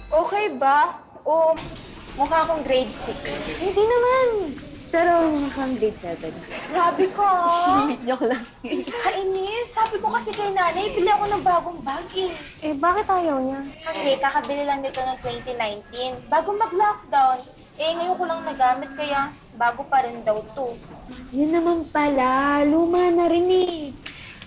Okay ba? O mukha akong grade 6? Hindi naman. Pero mukhang grade 7. Grabe ka! Joke lang. Kainis! Sabi ko kasi kay nanay, bili ako ng bagong bag eh. Eh, bakit ayaw niya? Kasi kakabili lang nito ng 2019. Bago mag-lockdown. Eh, ngayon ko lang nagamit kaya bago pa rin daw to. Yun naman pala. Luma na rin eh.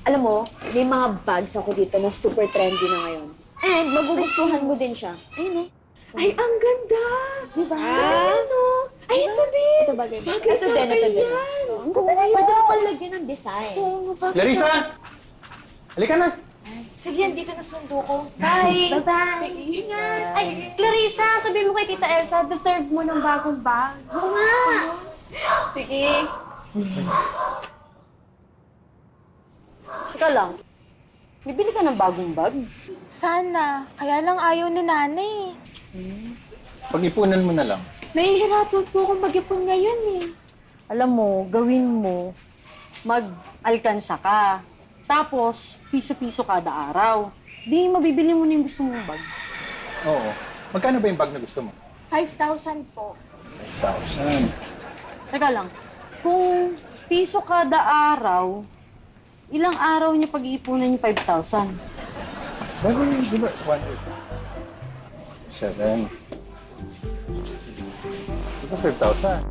Alam mo, may mga bags ako dito na super trendy na ngayon. And magugustuhan mo din siya. Ayun oh. Ay, ang ganda! Diba? Ano? Ay, ito din! Ito bagay. Bagay ito sa din, ito din. yan. Ang ganda na yun. Pwede mo palagyan ng design. Clarissa! Halika na! Sige, yan dito na sundo ko. Bye! Bye-bye! Sige. Ingat! Ay, Clarissa, sabihin mo kay Tita Elsa, deserve mo ng bagong bag. Oo nga! Sige. Teka lang. Bibili ka ng bagong bag? Sana. Kaya lang ayaw ni nanay. Pag-ipunan mo na lang. Nahihirapan po akong mag-ipon ngayon eh. Alam mo, gawin mo, mag-alkansya ka. Tapos, piso-piso kada araw. Di mabibili mo na yung gusto mong bag. Oo. Magkano ba yung bag na gusto mo? 5,000 po. 5,000. Teka lang, kung piso kada araw, ilang araw niya pag-iipunan yung 5,000? Bago yung, di ba? 7. Di ba 5,000?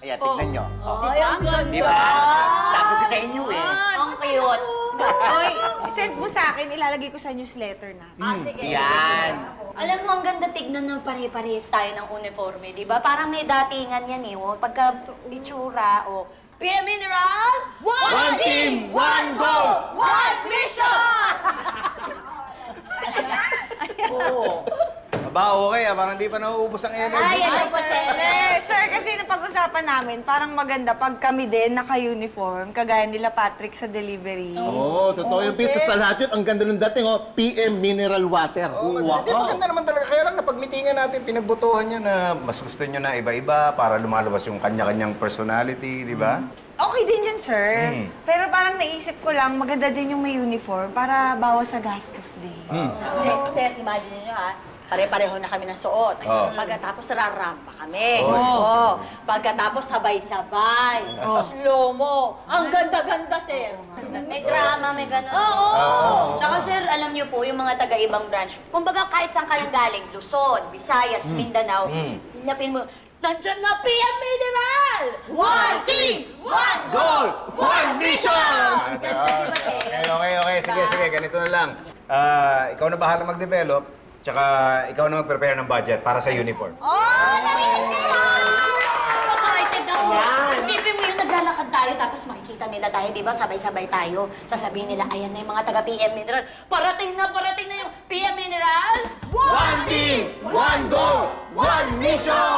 Ayan, tignan nyo. Ay, ang ganda! Di ba? Sabi ko sa inyo eh. Ang cute! Oy, send mo sa akin, ilalagay ko sa newsletter na. Sige. Yan. Alam mo, ang ganda tignan ng pare-parehas tayo ng uniforme, di ba? Parang may datingan yan eh. O, pagka itsura, o PM Mineral! One team, one goal! One mission! Oo. Aba, okay ah. Parang di pa nauubos ang energy. Ay, ano po, sir? Sir, kasi napag-usapan namin, parang maganda pag kami din naka-uniform, kagaya nila Patrick sa delivery. Oo, totoo yung pizza sa lahat yun. Ang ganda ng dating, oh. PM Mineral Water. Oo, hindi, maganda naman talaga. Kaya lang napagmitingan natin, pinagbutuhan niya na mas gusto niyo na iba-iba para lumalabas yung kanya-kanyang personality, di ba? Okay din yun, sir. Pero parang naisip ko lang, maganda din yung may uniform para bawas sa gastos din. Hindi, sir, imagine nyo ha. Pare-pareho na kami ng suot. Oh. Pagkatapos rarampa kami. Oy. Oo. Pagkatapos sabay-sabay. Slow-mo. Ang ganda-ganda, sir. May drama, may gano'n. Oo. Tsaka sir, alam niyo po, yung mga taga-ibang branch, kumbaga kahit saan ka nang galing, Luzon, Visayas, Mindanao, hinapin mo, nandyan na PM Mineral! One team, one Goal! One mission! Okay. Sige. Ganito na lang. Ikaw na bahala mag-develop. Tsaka ikaw na mag-prepare ng budget para sa uniform. Excited ako. Isipin mo yung naglalakad tayo tapos makikita nila tayo, di ba? Sabay-sabay tayo. Sasabihin nila, ayan na yung mga taga-PM Mineral. Parating na yung PM Mineral! One team, one goal, one mission!